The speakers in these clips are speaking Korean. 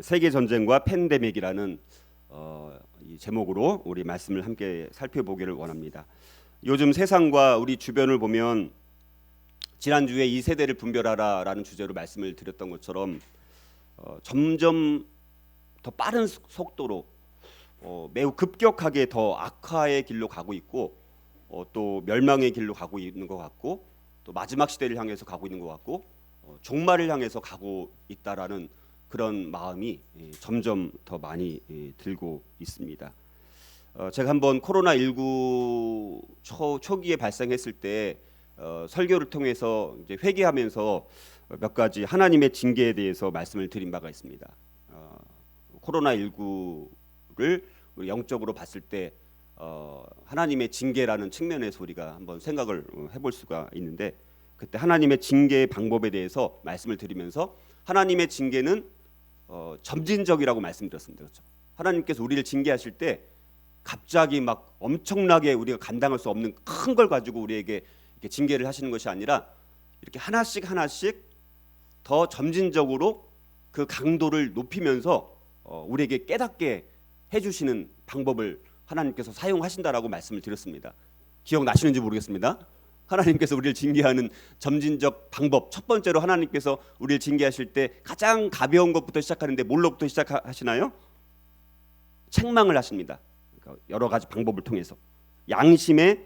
세계 전쟁과 팬데믹이라는 이 제목으로 우리 말씀을 함께 살펴보기를 원합니다. 요즘 세상과 우리 주변을 보면 지난주에 이 세대를 분별하라라는 주제로 말씀을 드렸던 것처럼 점점 더 빠른 속도로 매우 급격하게 더 악화의 길로 가고 있고 또 멸망의 길로 가고 있는 것 같고 또 마지막 시대를 향해서 가고 있는 것 같고 종말을 향해서 가고 있다라는 그런 마음이 점점 더 많이 들고 있습니다. 제가 한번 코로나19 초기에 발생했을 때 설교를 통해서 이제 회개하면서 몇 가지 하나님의 징계에 대해서 말씀을 드린 바가 있습니다. 코로나19를 영적으로 봤을 때 하나님의 징계라는 측면에서 우리가 한번 생각을 해볼 수가 있는데, 그때 하나님의 징계의 방법에 대해서 말씀을 드리면서 하나님의 징계는 점진적이라고 말씀드렸습니다. 그렇죠? 하나님께서 우리를 징계하실 때 갑자기 막 엄청나게 우리가 감당할 수 없는 큰 걸 가지고 우리에게 이렇게 징계를 하시는 것이 아니라 이렇게 하나씩 더 점진적으로 그 강도를 높이면서 우리에게 깨닫게 해주시는 방법을 하나님께서 사용하신다라고 말씀을 드렸습니다. 기억나시는지 모르겠습니다. 하나님께서 우리를 징계하는 점진적 방법, 첫 번째로 하나님께서 우리를 징계하실 때 가장 가벼운 것부터 시작하는데 뭘로부터 시작하시나요? 책망을 하십니다. 그러니까 여러 가지 방법을 통해서 양심에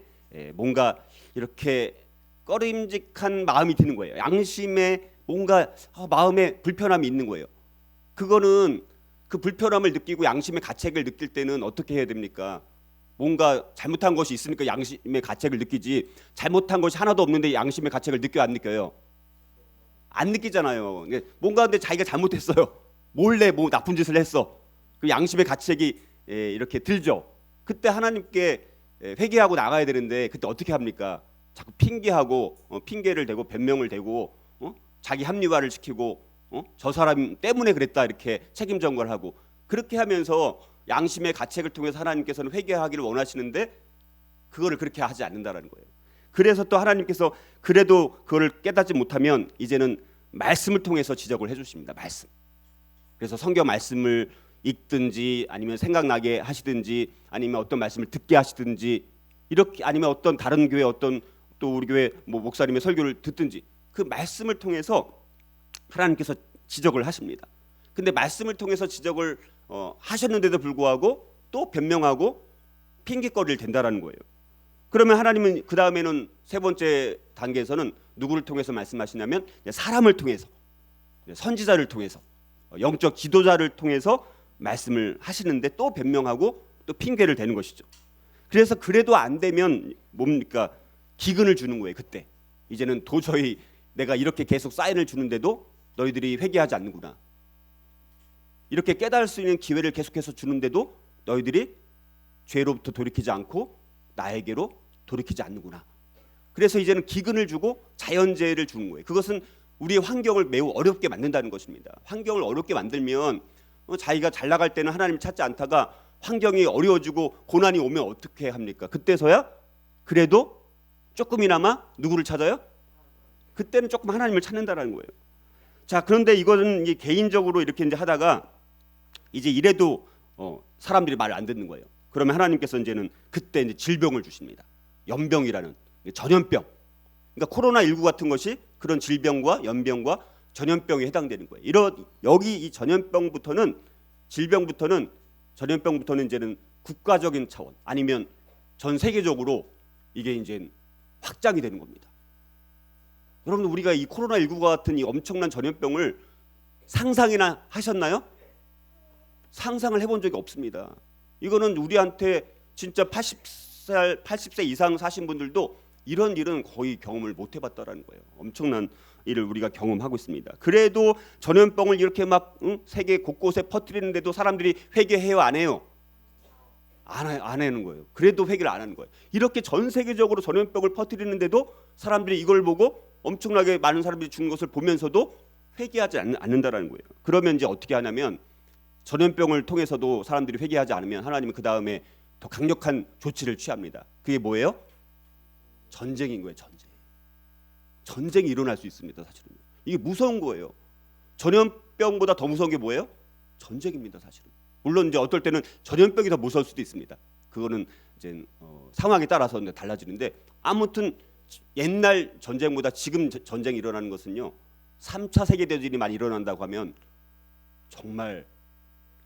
뭔가 이렇게 꺼림직한 마음이 드는 거예요. 양심에 뭔가 마음에 불편함이 있는 거예요. 그거는 그 불편함을 느끼고 양심의 가책을 느낄 때는 어떻게 해야 됩니까? 뭔가 잘못한 것이 있으니까 양심의 가책을 느끼지, 잘못한 것이 하나도 없는데 양심의 가책을 느껴요, 안 느껴요? 안 느끼잖아요. 뭔가 근데 자기가 잘못했어요. 몰래 뭐 나쁜 짓을 했어. 그 양심의 가책이 이렇게 들죠. 그때 하나님께 회개하고 나가야 되는데 그때 어떻게 합니까? 자꾸 핑계하고 핑계를 대고 변명을 대고 자기 합리화를 시키고 저 사람 때문에 그랬다 이렇게 책임 전가를 하고, 그렇게 하면서 양심의 가책을 통해서 하나님께서는 회개하기를 원하시는데 그거를 그렇게 하지 않는다라는 거예요. 그래서 또 하나님께서 그래도 그걸 깨닫지 못하면 이제는 말씀을 통해서 지적을 해주십니다. 말씀. 그래서 성경 말씀을 읽든지 아니면 생각나게 하시든지 아니면 어떤 말씀을 듣게 하시든지, 이렇게 아니면 어떤 다른 교회 어떤 또 우리 교회 뭐 목사님의 설교를 듣든지 그 말씀을 통해서 하나님께서 지적을 하십니다. 근데 말씀을 통해서 지적을 하셨는데도 불구하고 또 변명하고 핑계거리를 댄다라는 거예요. 그러면 하나님은 그 다음에는 세 번째 단계에서는 누구를 통해서 말씀하시냐면 사람을 통해서, 선지자를 통해서, 영적 지도자를 통해서 말씀을 하시는데 또 변명하고 또 핑계를 대는 것이죠. 그래서 그래도 안 되면 뭡니까? 기근을 주는 거예요. 그때 이제는 도저히 내가 이렇게 계속 사인을 주는데도 너희들이 회개하지 않는구나, 이렇게 깨달을 수 있는 기회를 계속해서 주는데도 너희들이 죄로부터 돌이키지 않고 나에게로 돌이키지 않는구나. 그래서 이제는 기근을 주고 자연재해를 주는 거예요. 그것은 우리의 환경을 매우 어렵게 만든다는 것입니다. 환경을 어렵게 만들면 자기가 잘 나갈 때는 하나님을 찾지 않다가 환경이 어려워지고 고난이 오면 어떻게 합니까? 그때서야 그래도 조금이나마 누구를 찾아요? 그때는 조금 하나님을 찾는다라는 거예요. 자, 그런데 이거는 개인적으로 이렇게 이제 하다가 이제 이래도 사람들이 말을 안 듣는 거예요. 그러면 하나님께서 이제는 그때 이제 질병을 주십니다. 연병이라는 전염병. 그러니까 코로나19 같은 것이 그런 질병과 연병과 전염병에 해당되는 거예요. 여기 이 전염병부터는 이제는 국가적인 차원 아니면 전 세계적으로 이게 이제 확장이 되는 겁니다. 여러분, 우리가 이 코로나19과 같은 이 엄청난 전염병을 상상이나 하셨나요? 상상을 해본 적이 없습니다. 이거는 우리한테 진짜 80세 이상 사신 분들도 이런 일은 거의 경험을 못 해봤다라는 거예요. 엄청난 일을 우리가 경험하고 있습니다. 그래도 전염병을 이렇게 막 세계 곳곳에 퍼뜨리는데도 사람들이 회개해요, 안 해요? 안 하는 거예요. 그래도 회개를 안 하는 거예요. 이렇게 전 세계적으로 전염병을 퍼뜨리는데도 사람들이 이걸 보고 엄청나게 많은 사람들이 죽는 것을 보면서도 회개하지 않는다라는 거예요. 그러면 이제 어떻게 하냐면 전염병을 통해서도 사람들이 회개하지 않으면 하나님은 그 다음에 더 강력한 조치를 취합니다. 그게 뭐예요? 전쟁인 거예요. 전쟁이 일어날 수 있습니다. 사실은 이게 무서운 거예요. 전염병보다 더 무서운 게 뭐예요? 전쟁입니다, 사실은. 물론 이제 어떨 때는 전염병이 더 무서울 수도 있습니다. 그거는 이제 상황에 따라서 달라지는데, 아무튼 옛날 전쟁보다 지금 전쟁이 일어나는 것은요, 3차 세계대전이 많이 일어난다고 하면 정말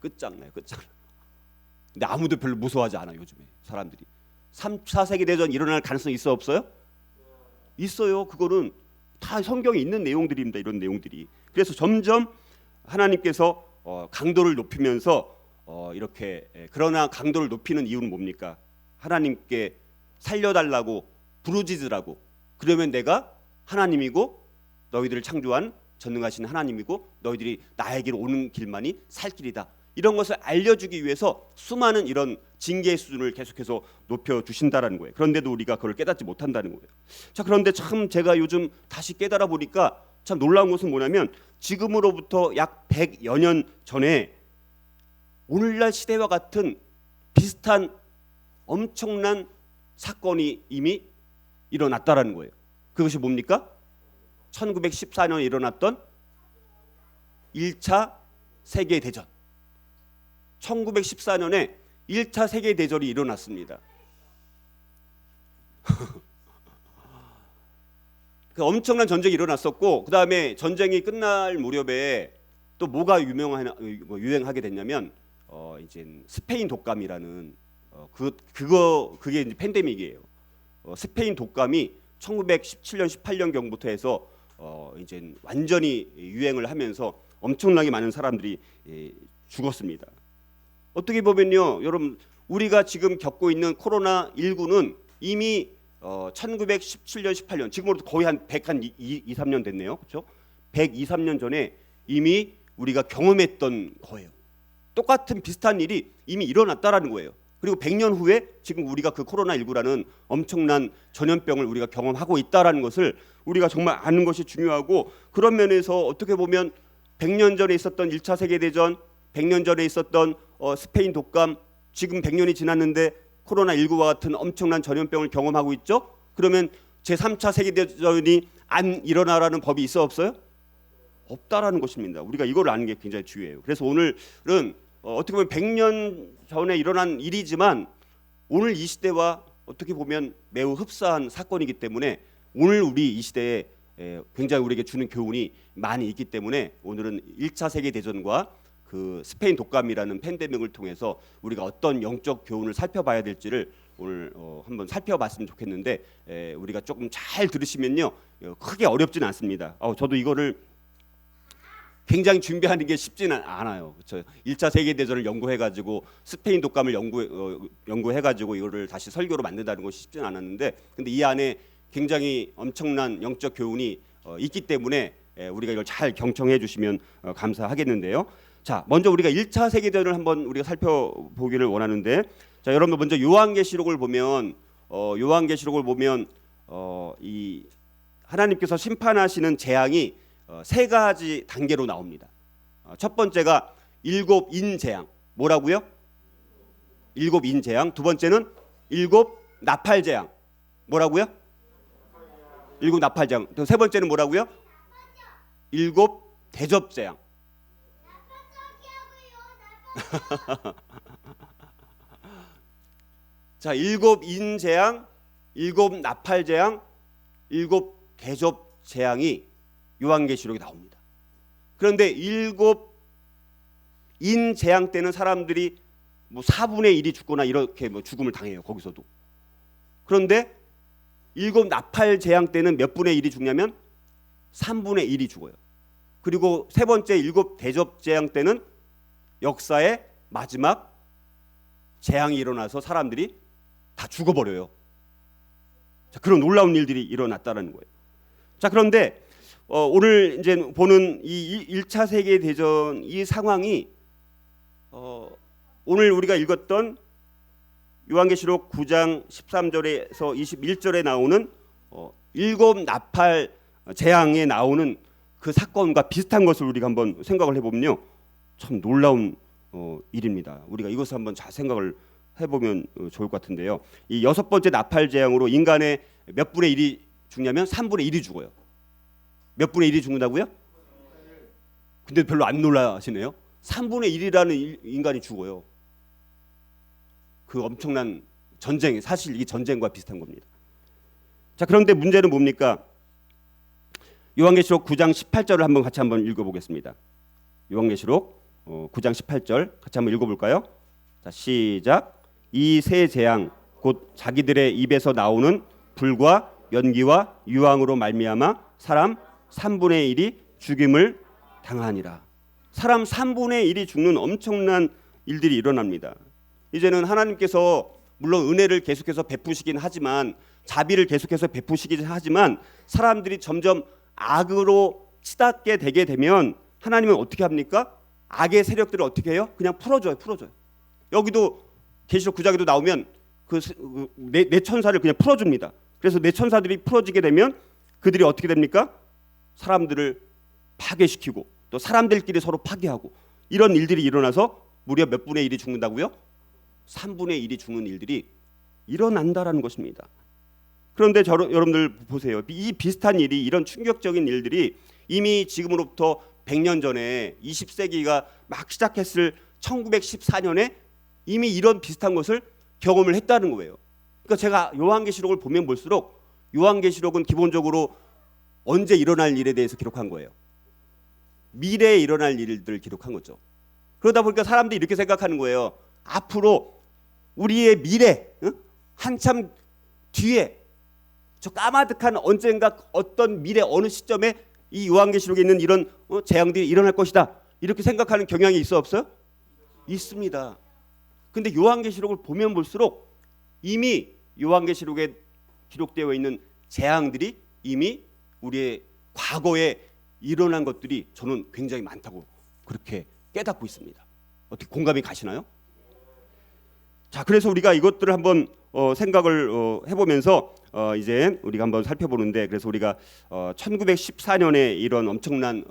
끝장나요, 끝장나. 근데 아무도 별로 무서워하지 않아요, 요즘에 사람들이. 3차 세계대전 일어날 가능성이 있어 없어요? 있어요. 그거는 다 성경에 있는 내용들입니다, 이런 내용들이. 그래서 점점 하나님께서 강도를 높이면서 이렇게, 그러나 강도를 높이는 이유는 뭡니까? 하나님께 살려달라고 부르짖으라고. 그러면 내가 하나님이고 너희들을 창조한 전능하신 하나님이고 너희들이 나에게로 오는 길만이 살 길이다. 이런 것을 알려주기 위해서 수많은 이런 징계의 수준을 계속해서 높여주신다라는 거예요. 그런데도 우리가 그걸 깨닫지 못한다는 거예요. 자, 그런데 참 제가 요즘 다시 깨달아 보니까 참 놀라운 것은 뭐냐면, 지금으로부터 약 100여 년 전에 오늘날 시대와 같은 비슷한 엄청난 사건이 이미 일어났다라는 거예요. 그것이 뭡니까? 1914년에 일어났던 1차 세계대전. 1914년에 1차 세계대전이 일어났습니다. 그 엄청난 전쟁이 일어났었고, 그 다음에 전쟁이 끝날 무렵에 또 뭐가 유행하게 됐냐면, 이제 스페인 독감이라는 그게 이제 팬데믹이에요. 스페인 독감이 1917년 18년 경부터 해서 이제 완전히 유행을 하면서 엄청나게 많은 사람들이 죽었습니다. 어떻게 보면요, 여러분, 우리가 지금 겪고 있는 코로나 19는 이미 1917년 18년, 지금으로부터 거의 한 103년 됐네요, 그렇죠? 103년 전에 이미 우리가 경험했던 거예요. 똑같은 비슷한 일이 이미 일어났다라는 거예요. 그리고 100년 후에 지금 우리가 그 코로나19라는 엄청난 전염병을 우리가 경험하고 있다라는 것을 우리가 정말 아는 것이 중요하고, 그런 면에서 어떻게 보면 100년 전에 있었던 1차 세계대전, 100년 전에 있었던 스페인 독감, 지금 100년이 지났는데 코로나19와 같은 엄청난 전염병을 경험하고 있죠. 그러면 제3차 세계대전이 안 일어나라는 법이 있어 없어요? 없다라는 것입니다. 우리가 이걸 아는 게 굉장히 중요해요. 그래서 오늘은 어떻게 보면 100년 전에 일어난 일이지만 오늘 이 시대와 어떻게 보면 매우 흡사한 사건이기 때문에 오늘 우리 이 시대에 굉장히 우리에게 주는 교훈이 많이 있기 때문에 오늘은 1차 세계대전과 그 스페인 독감이라는 팬데믹을 통해서 우리가 어떤 영적 교훈을 살펴봐야 될지를 오늘 한번 살펴봤으면 좋겠는데, 우리가 조금 잘 들으시면요, 크게 어렵지는 않습니다. 저도 이거를 굉장히 준비하는 게 쉽지는 않아요. 그렇죠? 1차 세계대전을 연구해가지고 스페인 독감을 연구해가지고 이거를 다시 설교로 만든다는 것이 쉽지는 않았는데, 근데 이 안에 굉장히 엄청난 영적 교훈이 있기 때문에 우리가 이걸 잘 경청해 주시면 감사하겠는데요. 자, 먼저 우리가 1차 세계대전을 한번 우리가 살펴보기를 원하는데, 자, 여러분 먼저 요한계시록을 보면 이 하나님께서 심판하시는 재앙이 세 가지 단계로 나옵니다. 첫 번째가 일곱 인 재앙. 뭐라고요? 일곱 인 재앙. 두 번째는 일곱 나팔 재앙. 뭐라고요? 일곱 나팔 재앙. 세 번째는 뭐라고요? 일곱 대접 재앙. 자, 일곱 인 재앙, 일곱 나팔 재앙, 일곱 대접 재앙이 요한계시록에 나옵니다. 그런데 일곱 인 재앙 때는 사람들이 뭐 4분의 1이 죽거나 이렇게 뭐 죽음을 당해요, 거기서도. 그런데 일곱 나팔 재앙 때는 몇 분의 1이 죽냐면 3분의 1이 죽어요. 그리고 세 번째 일곱 대접 재앙 때는 역사의 마지막 재앙이 일어나서 사람들이 다 죽어버려요. 자, 그런 놀라운 일들이 일어났다는 거예요. 자, 그런데 오늘 이제 보는 이 1차 세계 대전 이 상황이 오늘 우리가 읽었던 요한계시록 9장 13절에서 21절에 나오는 일곱 나팔 재앙에 나오는 그 사건과 비슷한 것을 우리가 한번 생각을 해보면요, 참 놀라운 일입니다. 우리가 이것을 한번 잘 생각을 해보면 좋을 것 같은데요. 이 여섯 번째 나팔 재앙으로 인간의 몇 분의 1이 죽냐면 3분의 1이 죽어요. 몇 분의 1이 죽는다고요? 근데 별로 안 놀라시네요. 3분의 1이라는 인간이 죽어요. 그 엄청난 전쟁이 사실 이 전쟁과 비슷한 겁니다. 자, 그런데 문제는 뭡니까? 요한계시록 9장 18절을 같이 한번 읽어보겠습니다. 요한계시록 9장 18절 같이 한번 읽어볼까요? 자, 시작. 이 세 재앙 곧 자기들의 입에서 나오는 불과 연기와 유황으로 말미암아 사람 3분의 1이 죽임을 당하니라. 사람 3분의 1이 죽는 엄청난 일들이 일어납니다. 이제는 하나님께서 물론 은혜를 계속해서 베푸시긴 하지만, 자비를 계속해서 베푸시긴 하지만, 사람들이 점점 악으로 치닫게 되게 되면 하나님은 어떻게 합니까? 악의 세력들을 어떻게 해요? 그냥 풀어줘요. 여기도 계시록 9장에도 나오면 네 천사를 그냥 풀어줍니다. 그래서 네 천사들이 풀어지게 되면 그들이 어떻게 됩니까? 사람들을 파괴시키고 또 사람들끼리 서로 파괴하고 이런 일들이 일어나서 무려 몇 분의 1이 죽는다고요? 3분의 1이 죽는 일들이 일어난다라는 것입니다. 그런데 여러분들 보세요. 이 비슷한 일이, 이런 충격적인 일들이 이미 지금으로부터 100년 전에 20세기가 막 시작했을 1914년에 이미 이런 비슷한 것을 경험을 했다는 거예요. 그러니까 제가 요한계시록을 보면 볼수록 요한계시록은 기본적으로 언제 일어날 일에 대해서 기록한 거예요. 미래에 일어날 일들을 기록한 거죠. 그러다 보니까 사람들이 이렇게 생각하는 거예요. 앞으로 우리의 미래, 한참 뒤에 저 까마득한 언젠가 어떤 미래 어느 시점에 이 요한계시록에 있는 이런 재앙들이 일어날 것이다, 이렇게 생각하는 경향이 있어 없어요? 있습니다. 근데 요한계시록을 보면 볼수록 이미 요한계시록에 기록되어 있는 재앙들이 이미 우리의 과거에 일어난 것들이 저는 굉장히 많다고 그렇게 깨닫고 있습니다. 어떻게 공감이 가시나요? 자, 그래서 우리가 이것들을 한번 생각을 해보면서 이제 우리가 한번 살펴보는데, 그래서 우리가 1914년에 이런 엄청난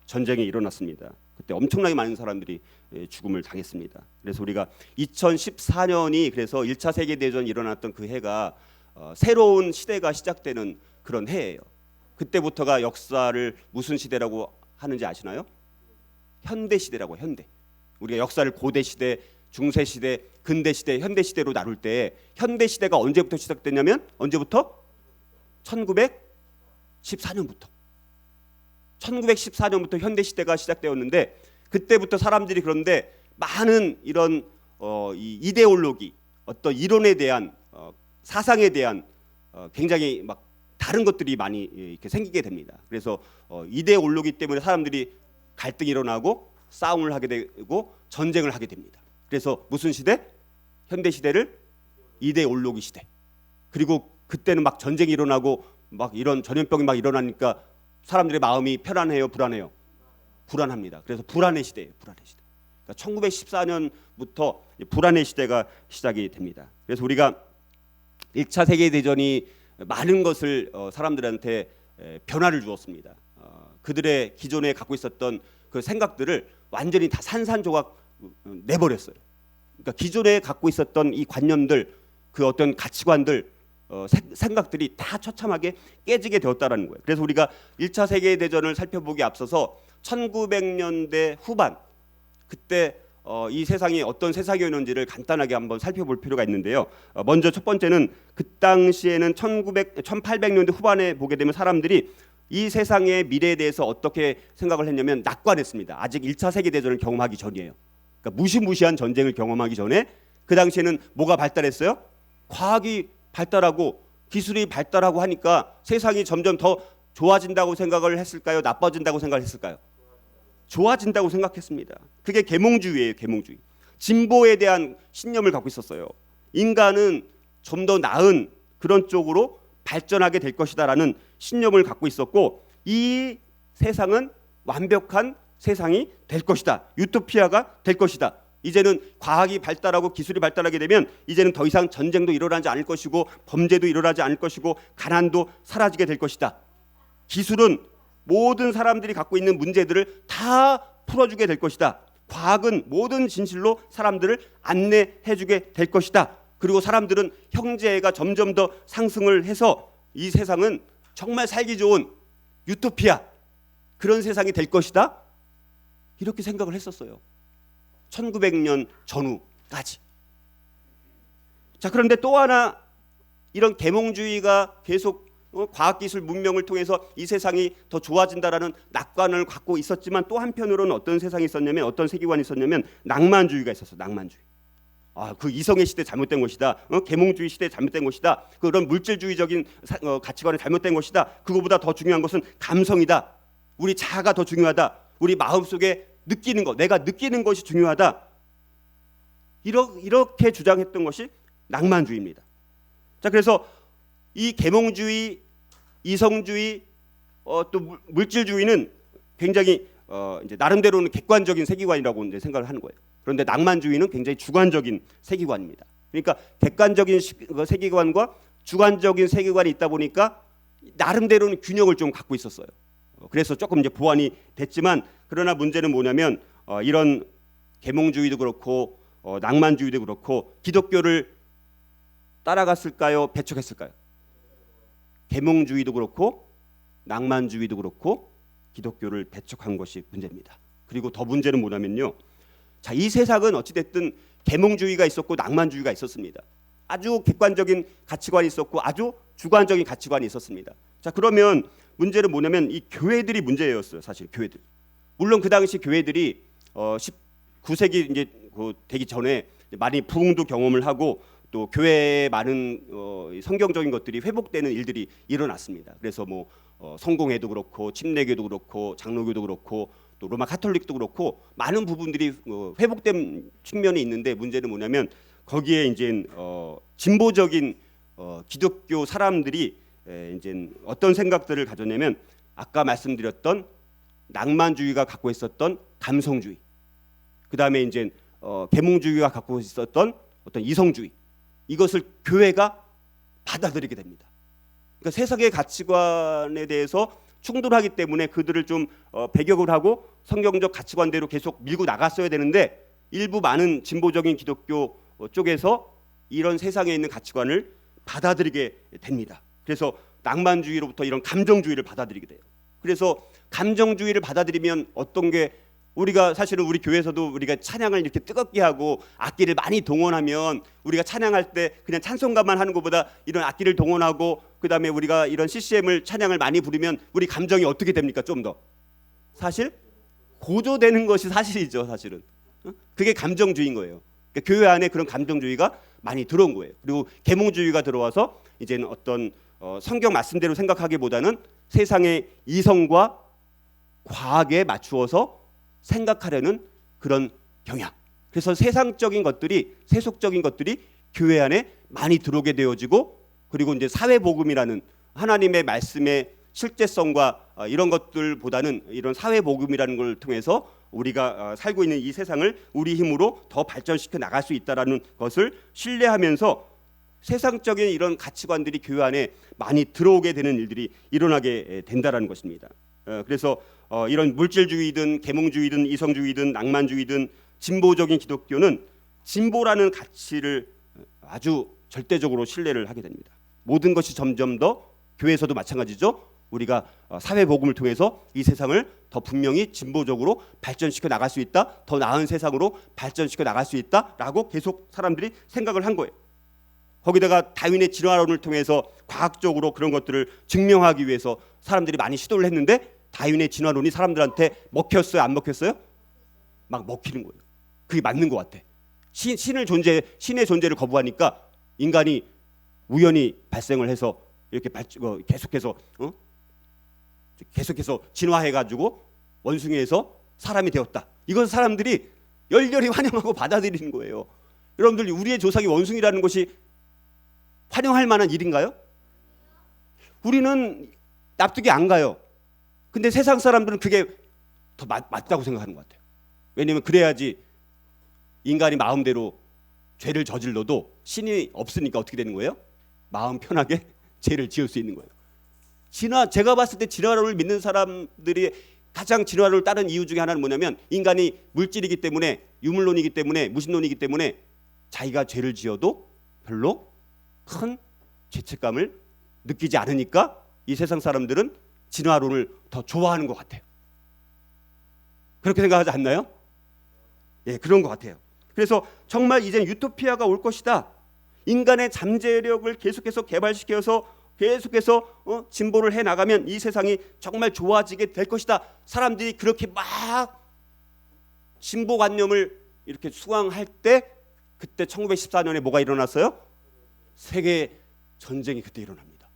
전쟁이 일어났습니다. 그때 엄청나게 많은 사람들이 죽음을 당했습니다. 그래서 우리가 2014년이 그래서 1차 세계대전이 일어났던 그 해가 새로운 시대가 시작되는 그런 해예요. 그때부터가 역사를 무슨 시대라고 하는지 아시나요? 현대시대라고. 현대. 우리가 역사를 고대시대, 중세시대, 근대시대, 현대시대로 나눌 때 현대시대가 언제부터 시작됐냐면 언제부터? 1914년부터. 1914년부터 현대시대가 시작되었는데, 그때부터 사람들이 그런데 많은 이런 이 이데올로기, 어떤 이론에 대한 사상에 대한 굉장히 막 다른 것들이 많이 이렇게 생기게 됩니다. 그래서 이데올로기 때문에 사람들이 갈등이 일어나고 싸움을 하게 되고 전쟁을 하게 됩니다. 그래서 무슨 시대? 현대시대를 이데올로기 시대. 그리고 그때는 막 전쟁이 일어나고 막 이런 전염병이 막 일어나니까 사람들의 마음이 편안해요, 불안해요? 불안합니다. 그래서 불안의 시대예요. 불안의 시대. 그러니까 1914년부터 불안의 시대가 시작이 됩니다. 그래서 우리가 1차 세계대전이 많은 것을 사람들한테 변화를 주었습니다. 그들의 기존에 갖고 있었던 그 생각들을 완전히 다 산산조각 내버렸어요. 그러니까 기존에 갖고 있었던 이 관념들, 그 어떤 가치관들, 생각들이 다 처참하게 깨지게 되었다라는 거예요. 그래서 우리가 1차 세계대전을 살펴보기 앞서서 1900년대 후반, 그때 이 세상이 어떤 세상이었는지를 간단하게 한번 살펴볼 필요가 있는데요. 먼저 첫 번째는 그 당시에는 1800년대 후반에 보게 되면 사람들이 이 세상의 미래에 대해서 어떻게 생각을 했냐면 낙관했습니다. 아직 1차 세계대전을 경험하기 전이에요. 그러니까 무시무시한 전쟁을 경험하기 전에 그 당시에는 뭐가 발달했어요? 과학이 발달하고 기술이 발달하고 하니까 세상이 점점 더 좋아진다고 생각을 했을까요? 나빠진다고 생각을 했을까요? 좋아진다고 생각했습니다. 그게 계몽주의예요. 계몽주의. 진보에 대한 신념을 갖고 있었어요. 인간은 좀 더 나은 그런 쪽으로 발전하게 될 것이다라는 신념을 갖고 있었고, 이 세상은 완벽한 세상이 될 것이다. 유토피아가 될 것이다. 이제는 과학이 발달하고 기술이 발달하게 되면 이제는 더 이상 전쟁도 일어나지 않을 것이고 범죄도 일어나지 않을 것이고 가난도 사라지게 될 것이다. 기술은 모든 사람들이 갖고 있는 문제들을 다 풀어주게 될 것이다. 과학은 모든 진실로 사람들을 안내해주게 될 것이다. 그리고 사람들은 형제가 점점 더 상승을 해서 이 세상은 정말 살기 좋은 유토피아, 그런 세상이 될 것이다. 이렇게 생각을 했었어요. 1900년 전후까지. 자, 그런데 또 하나 이런 계몽주의가 계속 과학기술 문명을 통해서 이 세상이 더 좋아진다라는 낙관을 갖고 있었지만 또 한편으로는 어떤 세상이 있었냐면, 어떤 세계관이 있었냐면 낭만주의가 있었어. 낭만주의. 그 이성의 시대 잘못된 것이다. 계몽주의 시대 잘못된 것이다. 그런 물질주의적인 가치관이 잘못된 것이다. 그거보다 더 중요한 것은 감성이다. 우리 자아가 더 중요하다. 우리 마음속에 느끼는 것, 내가 느끼는 것이 중요하다. 이렇게 주장했던 것이 낭만주의입니다. 자, 그래서 이 계몽주의, 이성주의, 또 물질주의는 굉장히 이제 나름대로는 객관적인 세계관이라고 이제 생각을 하는 거예요. 그런데 낭만주의는 굉장히 주관적인 세계관입니다. 그러니까 객관적인 세계관과 주관적인 세계관이 있다 보니까 나름대로는 균형을 좀 갖고 있었어요. 그래서 조금 이제 보완이 됐지만, 그러나 문제는 뭐냐면 이런 계몽주의도 그렇고 낭만주의도 그렇고 기독교를 따라갔을까요? 배척했을까요? 계몽주의도 그렇고 낭만주의도 그렇고 기독교를 배척한 것이 문제입니다. 그리고 더 문제는 뭐냐면요. 자, 이 세상은 어찌됐든 계몽주의가 있었고 낭만주의가 있었습니다. 아주 객관적인 가치관이 있었고 아주 주관적인 가치관이 있었습니다. 자, 그러면 문제는 뭐냐면 이 교회들이 문제였어요. 사실 교회들. 물론 그 당시 교회들이 19세기 이제 되기 전에 많이 부흥도 경험을 하고 또 교회에 많은 성경적인 것들이 회복되는 일들이 일어났습니다. 그래서 뭐 성공회도 그렇고 침례교도 그렇고 장로교도 그렇고 또 로마 카톨릭도 그렇고 많은 부분들이 회복된 측면이 있는데, 문제는 뭐냐면 거기에 이제 진보적인 기독교 사람들이 이제 어떤 생각들을 가졌냐면, 아까 말씀드렸던 낭만주의가 갖고 있었던 감성주의, 그 다음에 이제 계몽주의가 갖고 있었던 어떤 이성주의, 이것을 교회가 받아들이게 됩니다. 그러니까 세상의 가치관에 대해서 충돌하기 때문에 그들을 좀 배격을 하고 성경적 가치관대로 계속 밀고 나갔어야 되는데, 일부 많은 진보적인 기독교 쪽에서 이런 세상에 있는 가치관을 받아들이게 됩니다. 그래서 낭만주의로부터 이런 감정주의를 받아들이게 돼요. 그래서 감정주의를 받아들이면 어떤 게, 우리가 사실은 우리 교회에서도 우리가 찬양을 이렇게 뜨겁게 하고 악기를 많이 동원하면, 우리가 찬양할 때 그냥 찬송가만 하는 것보다 이런 악기를 동원하고 그다음에 우리가 이런 CCM을 찬양을 많이 부르면 우리 감정이 어떻게 됩니까? 좀 더 사실 고조되는 것이 사실이죠. 사실은 그게 감정주의인 거예요. 그러니까 교회 안에 그런 감정주의가 많이 들어온 거예요. 그리고 계몽주의가 들어와서 이제는 어떤 성경 말씀대로 생각하기보다는 세상의 이성과 과학에 맞추어서 생각하려는 그런 경향. 그래서 세상적인 것들이, 세속적인 것들이 교회 안에 많이 들어오게 되어지고, 그리고 이제 사회복음이라는 하나님의 말씀의 실제성과 이런 것들보다는 이런 사회복음이라는 걸 통해서 우리가 살고 있는 이 세상을 우리 힘으로 더 발전시켜 나갈 수 있다라는 것을 신뢰하면서 세상적인 이런 가치관들이 교회 안에 많이 들어오게 되는 일들이 일어나게 된다라는 것입니다. 그래서 이런 물질주의든 계몽주의든 이성주의든 낭만주의든 진보적인 기독교는 진보라는 가치를 아주 절대적으로 신뢰를 하게 됩니다. 모든 것이 점점 더, 교회에서도 마찬가지죠. 우리가 사회복음을 통해서 이 세상을 더 분명히 진보적으로 발전시켜 나갈 수 있다, 더 나은 세상으로 발전시켜 나갈 수 있다라고 계속 사람들이 생각을 한 거예요. 거기다가 다윈의 진화론을 통해서 과학적으로 그런 것들을 증명하기 위해서 사람들이 많이 시도를 했는데, 다윈의 진화론이 사람들한테 먹혔어요? 안 먹혔어요? 막 먹히는 거예요. 그게 맞는 것 같아. 신의 존재를 거부하니까 인간이 우연히 발생을 해서 이렇게 계속해서 진화해가지고 원숭이에서 사람이 되었다. 이건 사람들이 열렬히 환영하고 받아들이는 거예요. 여러분들, 우리의 조상이 원숭이라는 것이 환영할 만한 일인가요? 우리는 납득이 안 가요. 근데 세상 사람들은 그게 더 맞다고 생각하는 것 같아요. 왜냐하면 그래야지 인간이 마음대로 죄를 저질러도 신이 없으니까 어떻게 되는 거예요? 마음 편하게 죄를 지을 수 있는 거예요. 제가 봤을 때 진화론을 믿는 사람들이 가장 진화론을 따른 이유 중에 하나는 뭐냐면, 인간이 물질이기 때문에, 유물론이기 때문에, 무신론이기 때문에 자기가 죄를 지어도 별로 큰 죄책감을 느끼지 않으니까 이 세상 사람들은 진화론을 더 좋아하는 것 같아요. 그렇게 생각하지 않나요? 예, 그런 것 같아요. 그래서 정말 이제는 유토피아가 올 것이다. 인간의 잠재력을 계속해서 개발시켜서 계속해서 진보를 해 나가면 이 세상이 정말 좋아지게 될 것이다. 사람들이 그렇게 막 진보관념을 이렇게 수강할 때 그때 1914년에 뭐가 일어났어요? 세계 전쟁이 그때 일어납니다.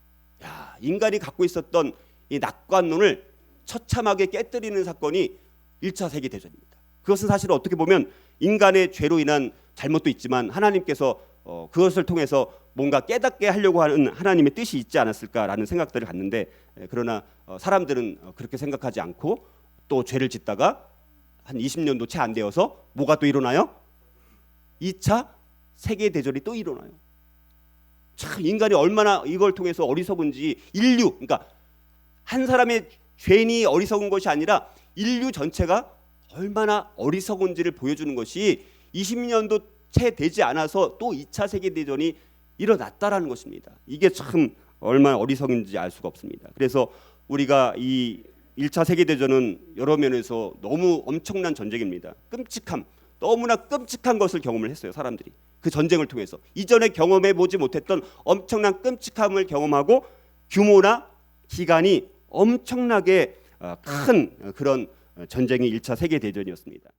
야, 인간이 갖고 있었던 이 낙관론을 처참하게 깨뜨리는 사건이 1차 세계 대전입니다. 그것은 사실 어떻게 보면 인간의 죄로 인한 잘못도 있지만 하나님께서 그것을 통해서 뭔가 깨닫게 하려고 하는 하나님의 뜻이 있지 않았을까라는 생각들을 갖는데, 그러나 사람들은 그렇게 생각하지 않고 또 죄를 짓다가 한 20년도 채 안 되어서 뭐가 또 일어나요? 2차 세계대전이 또 일어나요. 참 인간이 얼마나 이걸 통해서 어리석은지, 인류, 그러니까 한 사람의 죄인이 어리석은 것이 아니라 인류 전체가 얼마나 어리석은지를 보여주는 것이 20년도 채 되지 않아서 또 2차 세계대전이 일어났다라는 것입니다. 이게 참 얼마나 어리석은지 알 수가 없습니다. 그래서 우리가 이 1차 세계대전은 여러 면에서 너무 엄청난 전쟁입니다. 끔찍함, 너무나 끔찍한 것을 경험을 했어요. 사람들이 그 전쟁을 통해서 이전에 경험해 보지 못했던 엄청난 끔찍함을 경험하고 규모나 기간이 엄청나게 큰 그런 전쟁이 1차 세계대전이었습니다.